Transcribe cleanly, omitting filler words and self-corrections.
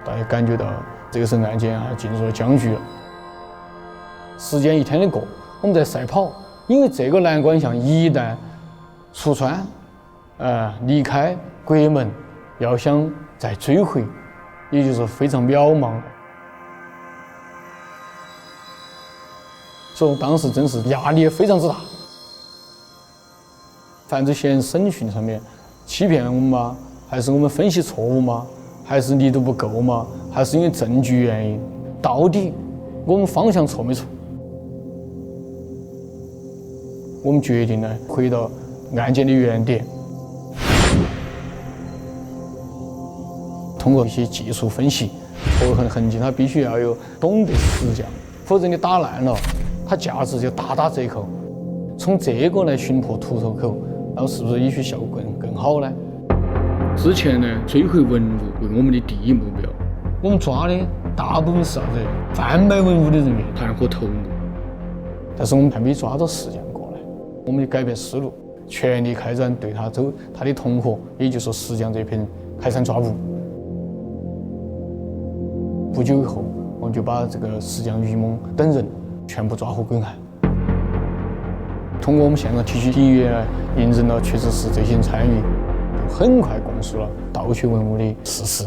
大家感覺到這個時候案件進入了僵局了。時間一天的過，我們在賽跑，因為這個藍管巷一旦出川，離開国門，要想再追回，也就是非常渺茫。所以當時真是壓力也非常之大。犯罪嫌疑人审讯上面欺騙我们嗎？還是我們分析錯誤嗎？還是力度不夠嗎？還是因為證據原因？到底我們方向錯沒錯？我們決定呢，回到案件的原點，通過一些技術分析，仇恨痕迹它必須要有懂得实匠，否則你打爛了，它價值就大打折扣。從這個來尋破突破口，然後是不是也許效果更好呢？之前呢，追回文物為我們的第一目標。我們抓的大部分是啥子？販賣文物的人員，團伙頭目。但是我们還沒抓到實匠過來，我們就改變思路，全力開展對他的同夥，也就是說實匠這批人開展抓捕。不久以後，我們就把這個實匠於某等人全部抓獲歸案。通過我們現場提取底蕴呢，印證了確實是這些人參與，很快供述了盜取文物的事實。